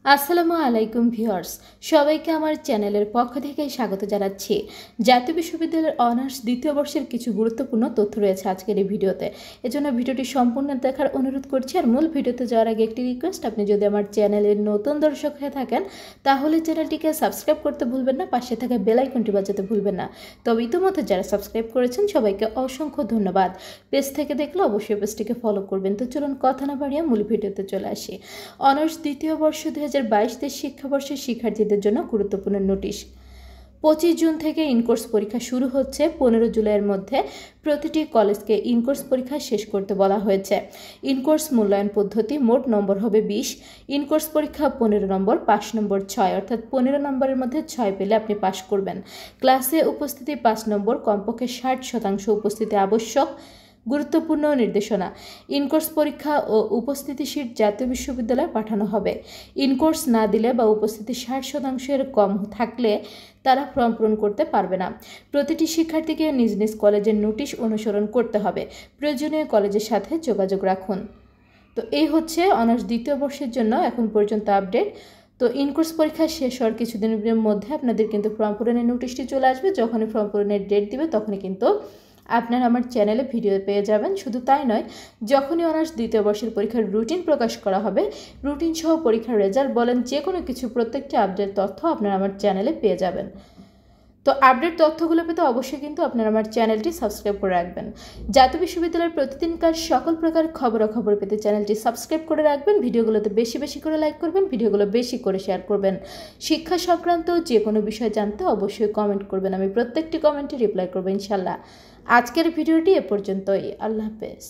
আসসালামু আলাইকুম ভিউয়ার্স, সবাইকে আমার চ্যানেলের পক্ষ থেকে স্বাগত জানাচ্ছি। জাতীয় বিশ্ববিদ্যালয়ের অনার্স দ্বিতীয় বর্ষের কিছু গুরুত্বপূর্ণ তথ্য রয়েছে আজকের এই ভিডিওতে। এজন্য ভিডিওটি সম্পূর্ণ দেখার অনুরোধ করছি। আর মূল ভিডিওতে যাওয়ার আগে একটি রিকোয়েস্ট, আপনি যদি আমার চ্যানেলের নতুন দর্শক হয়ে থাকেন তাহলে চ্যানেলটিকে সাবস্ক্রাইব করতে ভুলবেন না, পাশে থাকা বেল আইকনটি বাজাতে ভুলবেন না। তবে ইতিমধ্যে যারা সাবস্ক্রাইব করেছেন সবাইকে অসংখ্য ধন্যবাদ। পেজ থেকে দেখলে অবশ্যই পেজটিকে ফলো করবেন। তো চলুন কথা না বাড়িয়ে মূল ভিডিওতে চলে আসি। অনার্স দ্বিতীয় বর্ষ 2022 শিক্ষাবর্ষের শিক্ষার্থীদের জন্য গুরুত্বপূর্ণ নোটিশ। 25 জুন থেকে ইনকোর্স পরীক্ষা শুরু হচ্ছে। 15 জুলাইয়ের মধ্যে প্রতিটি কলেজকে ইনকোর্স পরীক্ষা শেষ করতে বলা হয়েছে। ইনকোর্স মূল্যায়ন পদ্ধতি, মোট নম্বর হবে 20। ইনকোর্স পরীক্ষা 15 নম্বর, পাস নম্বর 6, অর্থাৎ 15 নম্বরের মধ্যে 6 পেলে আপনি পাস করবেন। ক্লাসে উপস্থিতি 5 নম্বর, কমপক্ষে 60% উপস্থিতি আবশ্যক। গুরুত্বপূর্ণ নির্দেশনা: ইনকোর্স পরীক্ষা ও উপস্থিতি শীট জাতীয় বিশ্ববিদ্যালয়ে পাঠানো হবে। ইনকোর্স না দিলে বা উপস্থিতি 60%-এর কম থাকলে তারা ফর্ম পূরণ করতে পারবে না। প্রতিটি শিক্ষার্থীকে নিজ নিজ কলেজের নোটিশ অনুসরণ করতে হবে। প্রয়োজনীয় কলেজের সাথে যোগাযোগ রাখুন। তো এই হচ্ছে অনার্স দ্বিতীয় বর্ষের জন্য এখন পর্যন্ত আপডেট। তো ইনকোর্স পরীক্ষা শেষ হওয়ার কিছুদিনের মধ্যে আপনাদের কিন্তু ফর্ম পূরণের নোটিশটি চলে আসবে। যখনই ফর্ম পূরণের ডেট দিবে তখনই কিন্তু আপনারা আমার চ্যানেলে ভিডিও পেয়ে যাবেন। শুধু তাই নয়, যখনই অনার্স দ্বিতীয় বর্ষের পরীক্ষার রুটিন প্রকাশ করা হবে, রুটিন সহ পরীক্ষার রেজাল্ট বলেন যে কোনো কিছু, প্রত্যেকটি আপডেট তথ্য আপনারা আমার চ্যানেলে পেয়ে যাবেন। তো আপডেট তথ্যগুলো পেতে অবশ্যই কিন্তু আপনারা আমার চ্যানেলটি সাবস্ক্রাইব করে রাখবেন। জাতীয় বিশ্ববিদ্যালয়ের প্রতিদিনকার সকল প্রকার খবরাখবর পেতে চ্যানেলটি সাবস্ক্রাইব করে রাখবেন। ভিডিওগুলোতে বেশি বেশি করে লাইক করবেন, ভিডিওগুলো বেশি করে শেয়ার করবেন। শিক্ষা সংক্রান্ত যে কোনো বিষয় জানতে অবশ্যই কমেন্ট করবেন, আমি প্রত্যেকটি কমেন্টে রিপ্লাই করবো ইনশাল্লাহ। আজকের ভিডিওটি এ পর্যন্তই। আল্লাহ হাফেজ।